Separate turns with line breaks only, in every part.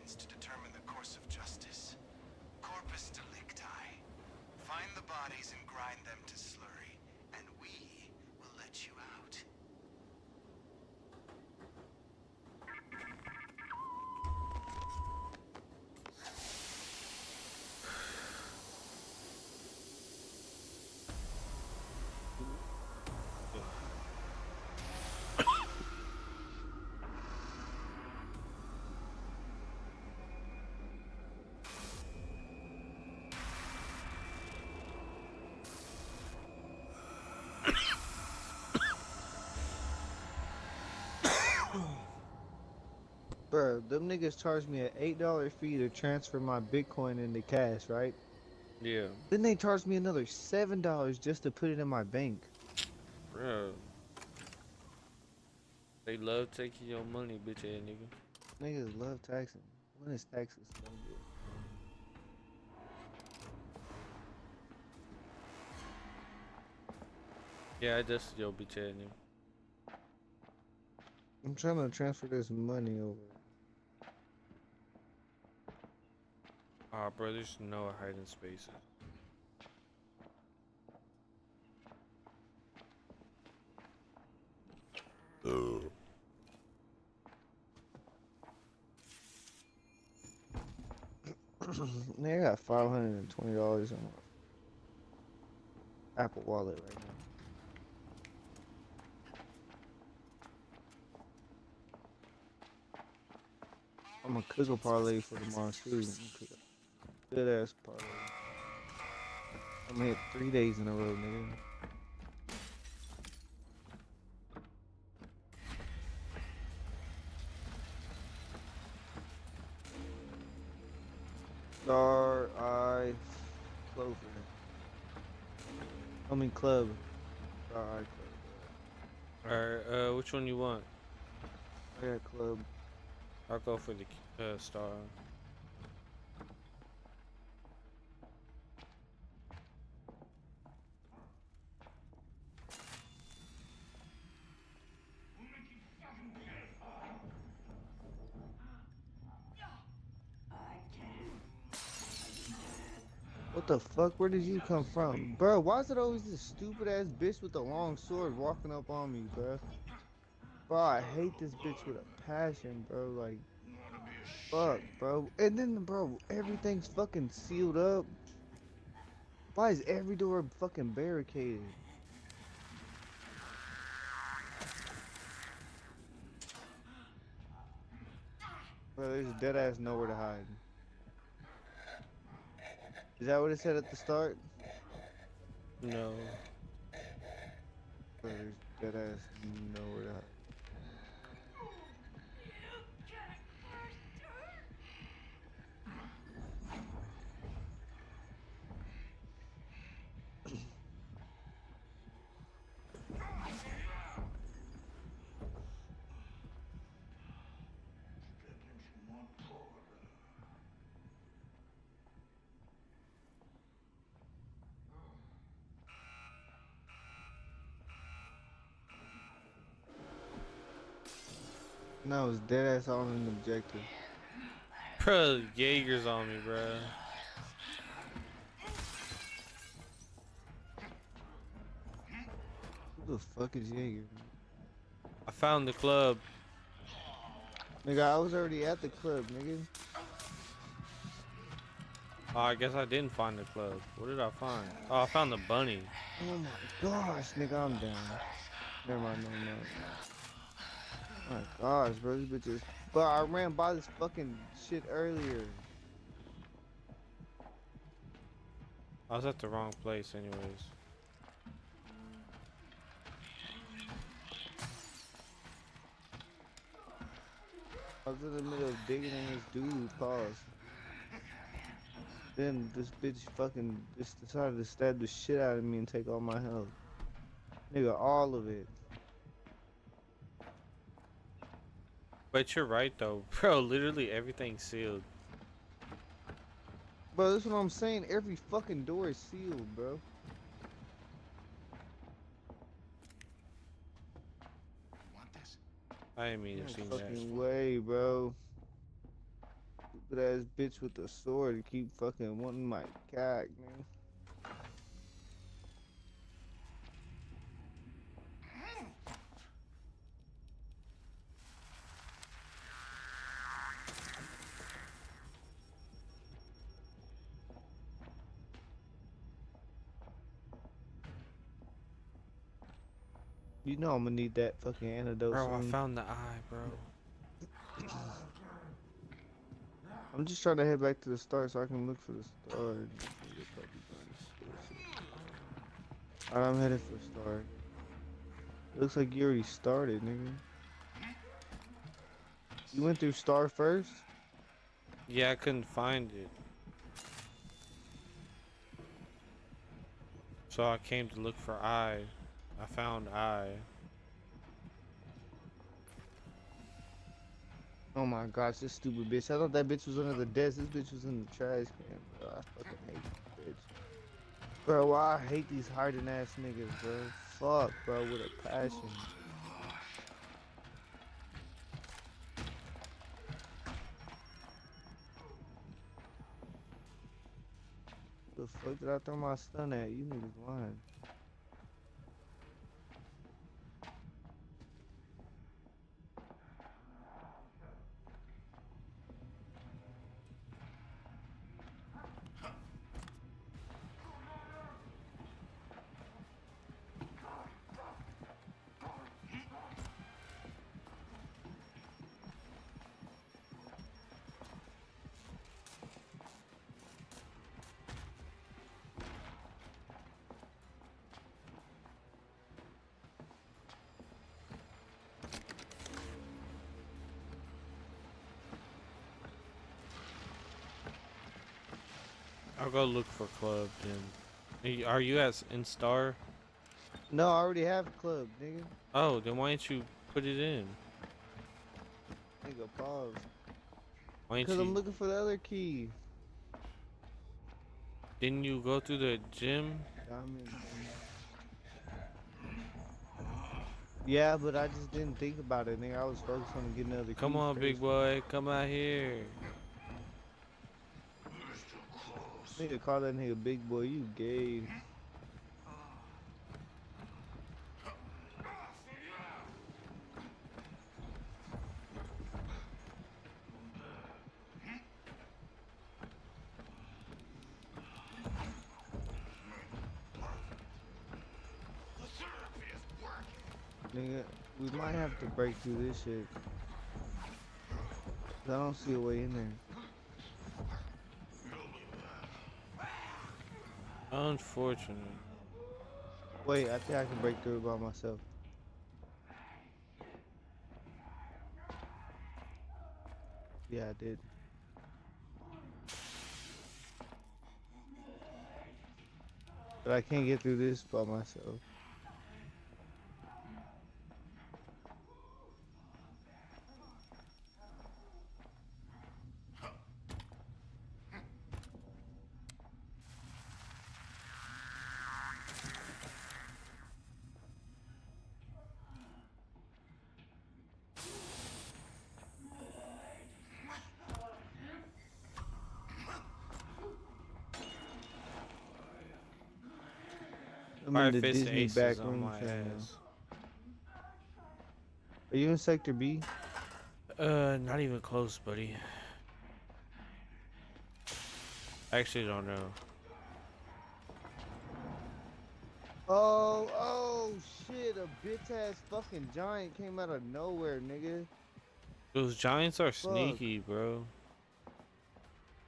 seconds to determine the course of justice. Corpus delicti. Find the bodies and grind them to slurry, and we will let you out.
Bro, them niggas charged me an $8 fee to transfer my Bitcoin into cash, right?
Yeah,
Then they charged me another $7 just to put it in my bank.
bro. They love taking your money, bitch ass nigga.
Niggas love taxing. When is taxes gonna get?
Yeah, I just your bitch ass nigga.
I'm trying to transfer this money over.
Ah, bro, there's no hiding spaces.
Nigga, I got $520 on my Apple Wallet right now. I'm a cook a parlay for tomorrow too. I'm gonna cook a good ass parlay. I'm gonna hit 3 days in a row, nigga. Star Eye Clover. I mean Club. Star Eye Club.
Alright, which one you want?
I got Club.
I'll go for the star.
What the fuck? Where did you come from? Bro, why is it always this stupid ass bitch with the long sword walking up on me, bro? Bro, I hate this bitch with a passion, bro. Like, fuck, bro. And then, bro, everything's fucking sealed up. Why is every door fucking barricaded? Bro, there's dead ass nowhere to hide. Is that what it said at the start?
No.
Bro, there's dead ass nowhere to hide. No, it's dead ass on an objective.
Bro, Jaeger's on me, bro.
Who the fuck is Jaeger?
I found the club.
Nigga, I was already at the club, nigga.
Oh, I guess I didn't find the club. What did I find? Oh, I found the bunny.
Oh my gosh, nigga, I'm down. Never mind, no, I'm not. My gosh, bro, this bitch is. But I ran by this fucking shit earlier.
I was at the wrong place anyways.
I was in the middle of digging in this dude, pause. Then this bitch fucking just decided to stab the shit out of me and take all my health. Nigga, all of it.
But you're right though. Bro, literally everything's sealed.
Bro, that's what I'm saying. Every fucking door is sealed, bro.
Want this?
I didn't mean
No
to see that.
fucking way, bro. Stupid ass bitch with the sword to keep fucking wanting my cock, man. You know I'm gonna need that fucking antidote
Bro, I
soon.
found the eye, bro.
I'm just trying to head back to the start so I can look for the star. Nigga probably doing this bullshit. Alright, I'm headed for star. Looks like you already started, nigga. You went through star first?
Yeah, I couldn't find it. So I came to look for eye. I found eye.
Oh my gosh, this stupid bitch. I thought that bitch was under the desk. This bitch was in the trash can, bro. I fucking hate this bitch. Bro, why I hate these hiding ass niggas, bro. Fuck, bro, with a passion. The fuck did I throw my stun at? You niggas lying.
I'll go look for club then. Are you in star?
No, I already have club, nigga.
Oh, then why didn't you put it in?
Nigga, pause.
Why didn't
Cause I'm
you?
looking for the other key.
Didn't you go through the gym?
Diamond. Yeah, but I just didn't think about it, nigga. I was focused on getting the other
Come
key
on, big
first.
boy, come out here.
Nigga, call that nigga big boy. You gay. Nigga, we might have to break through this shit. 'Cause I don't see a way in there.
Unfortunate.
Wait, I think I can break through it by myself. Yeah, I did. But I can't get through this by myself. I'm in
Five
the
fists and
Disney
aces
back
on
rooms
my
right now.
ass.
Are you in Sector B?
Not even close, buddy. I actually don't know.
Oh shit, a bitch ass fucking giant came out of nowhere, nigga.
Those giants are
Fuck.
sneaky, bro.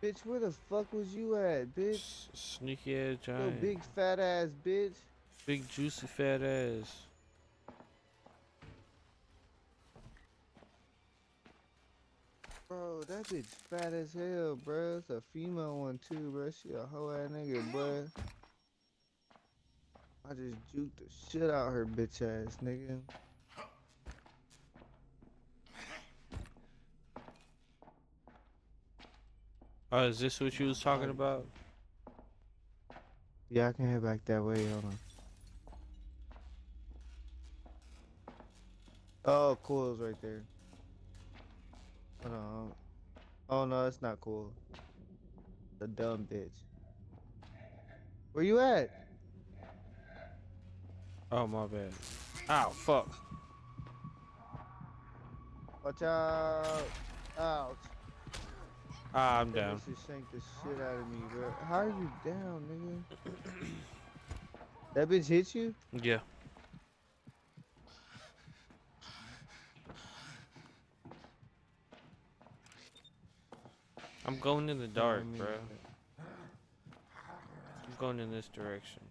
Bitch, where the fuck was you at, bitch?
Sneaky ass
Yo,
giant.
big fat ass bitch.
Big juicy fat ass.
Bro, that bitch fat as hell, bro. It's a female one too, bro. She a hoe ass nigga, bro. I just juked the shit out her bitch ass, nigga.
Oh, is this what you was talking
Oh,
about?
yeah, I can head back that way. Hold on. Oh, coil's right there. Hold on. Oh no, that's not cool. The dumb bitch. Where you at?
Oh my bad. Ow, fuck.
Watch out. Ouch.
Ah, I'm
That
down.
bitch just shanked the shit out of me, bro. How are you down, nigga? That bitch hit you?
Yeah. I'm going in the
No, I
dark, bro.
mean,
I'm going in this direction.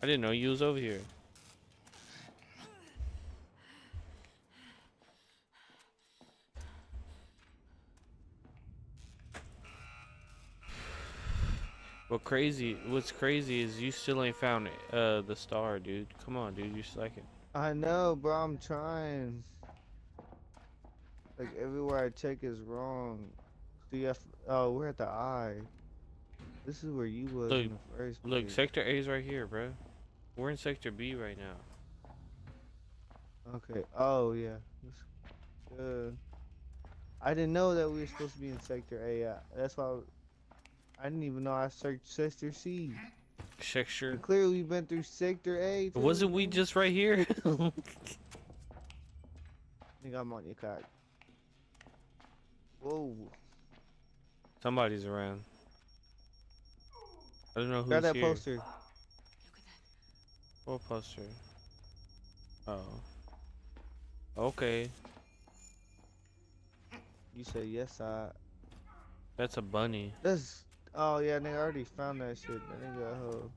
I didn't know you was over here. What's crazy is you still ain't found the star, dude. Come on, dude, you're slacking.
I know, bro. I'm trying. Like everywhere I check is wrong. So you have, oh, we're at the eye. This is where you was
Look,
in the first
look,
place.
sector A is right here, bro. We're in sector B right now.
Okay. Oh yeah. That's good. I didn't know that we were supposed to be in sector A. That's why I didn't even know I searched sector C.
Sector.
And clearly we've been through sector A too,
Wasn't we
nigga.
just right here?
Nigga, I'm on your cock. Whoa.
Somebody's around. I don't know
Grab
who's
that
here.
poster.
What poster? Oh. Okay.
You say yes,
That's a bunny.
That's. Oh yeah, nigga, I already found that shit. That nigga,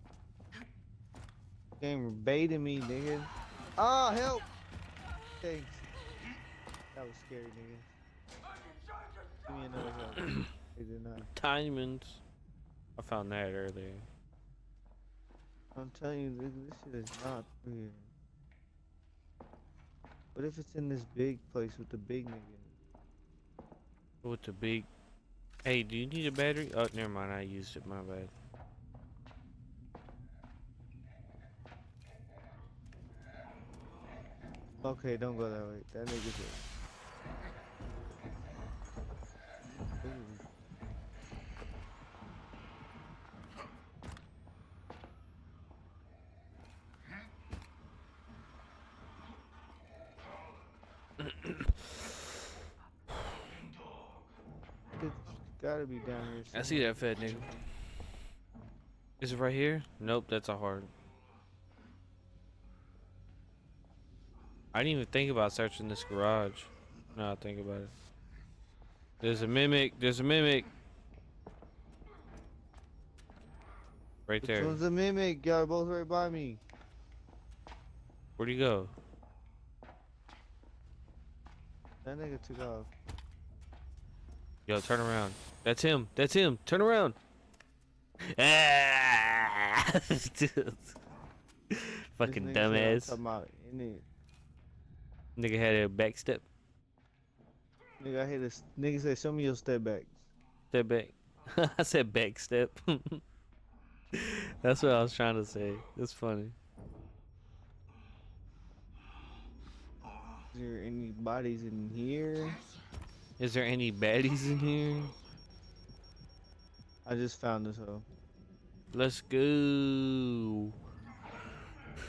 game baiting me, nigga. Oh, help! Thanks. That was scary, nigga. Give me another help. They did not.
Diamonds. I found that earlier.
I'm telling you, this shit is not weird. What if it's in this big place with the big nigga?
With the big. Hey, do you need a battery? Oh, never mind. I used it. My bad.
Okay, don't go that way. That nigga's a. Ooh. It's gotta be down here
I
somewhere.
see that fat nigga. Is it right here? Nope, that's a hard. I didn't even think about searching this garage. Now I think about it. There's a mimic. There's a mimic. Right
Which
there.
one's the mimic? Y'all both right by me.
Where'd he go?
That nigga took off.
Yo, turn around. That's him. That's him. Turn around. Ah! Fucking
This nigga said I'm
dumbass.
talking about in it.
Nigga had a back step.
Nigga, I hate this. Nigga said, show me your step back.
Step back. I said back step. That's what I was trying to say. It's funny.
Is there any bodies in here?
Is there any baddies in here?
I just found this hoe.
Let's go.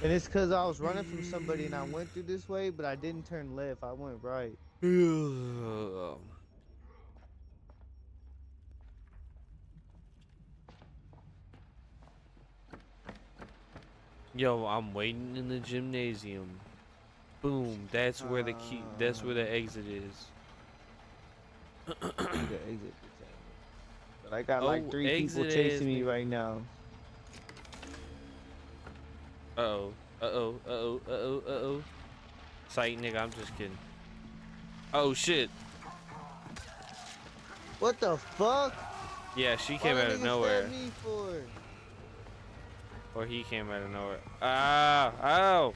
And it's cause I was running from somebody and I went through this way, but I didn't turn left. I went right.
Yo, I'm waiting in the gymnasium. Boom. That's where the key. That's where the exit is.
The exit. But I got
Oh,
like 3 people
exit
chasing
is
me
nigga.
right now.
Uh-oh. Uh-oh. Uh-oh. Uh-oh. Uh-oh. Sight, nigga. I'm just kidding. Oh, shit.
What the fuck?
Yeah, she
Why
came
that
out of
nigga
nowhere.
stab me for?
Or he came out of nowhere. Ah! Ow!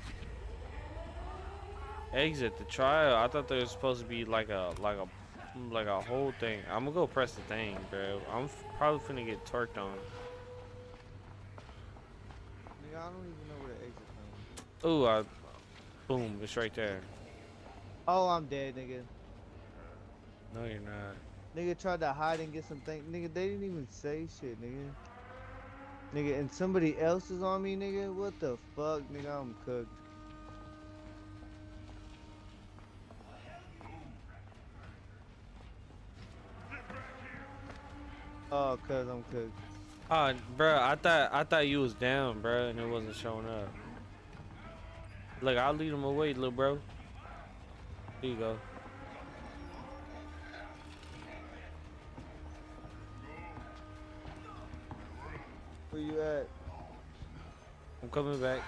Exit the trial. I thought there was supposed to be like a like a whole thing. I'm gonna go press the thing, bro. Probably finna get twerked on.
Nigga, I don't even know where the exit comes.
Ooh, boom, it's right there.
Oh, I'm dead, nigga.
No, you're not.
Nigga tried to hide and get some things. Nigga, they didn't even say shit, nigga. Nigga, and somebody else is on me, nigga. What the fuck, nigga? I'm cooked. Oh, cuz I'm cooked.
Oh, bro, I thought you was down, bro, and it wasn't showing up. Look, I'll lead him away, little bro. Here you go.
Where you at?
I'm coming back.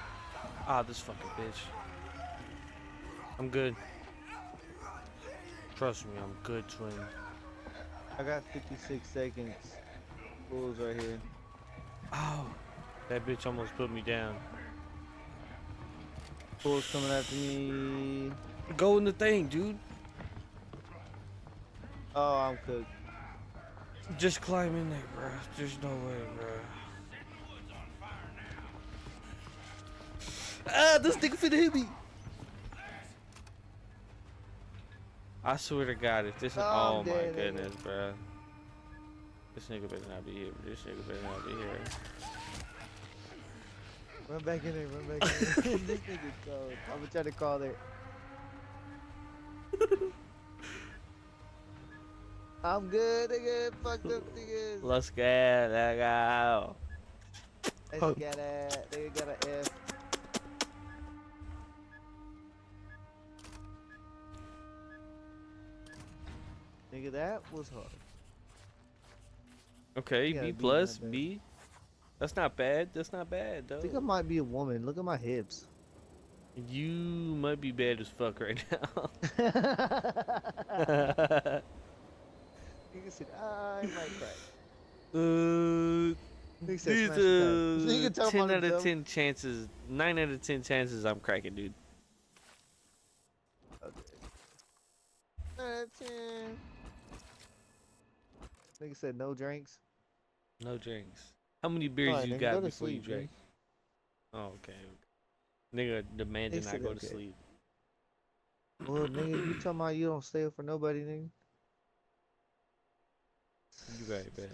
Ah, this fucking bitch. I'm good. Trust me, I'm good, twin.
I got 56 seconds. Bulls right here.
Oh, that bitch almost put me down.
Bulls coming after me.
Go in the thing, dude.
Oh, I'm cooked.
Just climb in there, bro. There's no way, bro. Ah, this nigga finna hit me. I swear to God, if this is,
Oh,
oh
I'm
my
dead,
goodness, bro. This nigga better not be here. This nigga better not be here.
Run back in there, run back in there. This nigga's cold. I'm gonna try to call it. I'm good, nigga. Fucked up niggas.
Let's get that go.
Let's get it. Nigga got an F. Nigga, that was hard.
Okay,
You got
B
a B in
plus,
that bitch.
B. That's not bad. That's not bad,
I think I
though.
might be a woman. Look at my hips.
You might be bad as fuck right now.
Nigga said, I might crack.
uh,
Nigga said,
there's
smash the pack. Nigga talking
10
about
out of
himself.
10 chances, 9 out of 10 chances I'm cracking, dude.
Okay. 10. Nigga said, no drinks.
No drinks. How many beers
Alright,
you
nigga, go
got
to
before you
sleep,
drank?
nigga.
Oh, okay. Nigga demanding
Nigga
I
said,
go to
okay.
sleep.
Well, nigga, you talking about you don't stay up for nobody, nigga?
You right, man.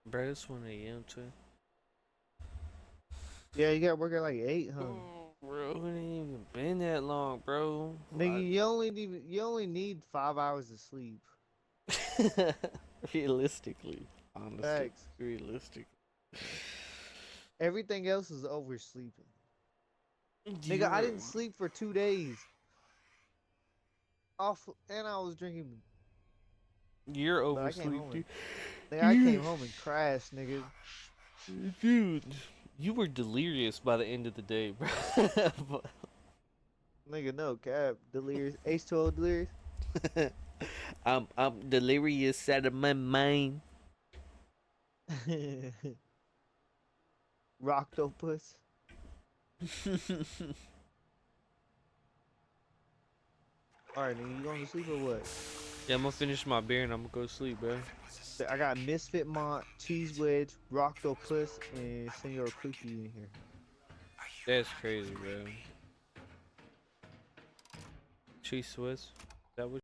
Bro, it's 1 a.m. too.
Yeah, you got work at like 8, huh?
Oh, bro, it ain't even been that long, bro.
Nigga, you only need 5 hours of sleep.
Realistically, honestly,
Facts.
realistic.
Everything else is oversleeping. Nigga, I
You're
didn't sleep for 2 days. Off, and I was drinking,
you're
but I came
oversleep,
home and
dude.
nigga, I came home and crashed, nigga.
Dude, you were delirious by the end of the day, bro.
Nigga, no cap. Delirious. H2O delirious.
I'm delirious out of my mind.
Rocktopus. Alright, nigga, you going to sleep or what?
Yeah, I'm gonna finish my beer and I'm gonna go to sleep, bro.
I got Misfit Mont, Cheese Wedge, Rocktopus, and Senor Cookie in here.
That's crazy, bro. Cheese Swiss. Is that what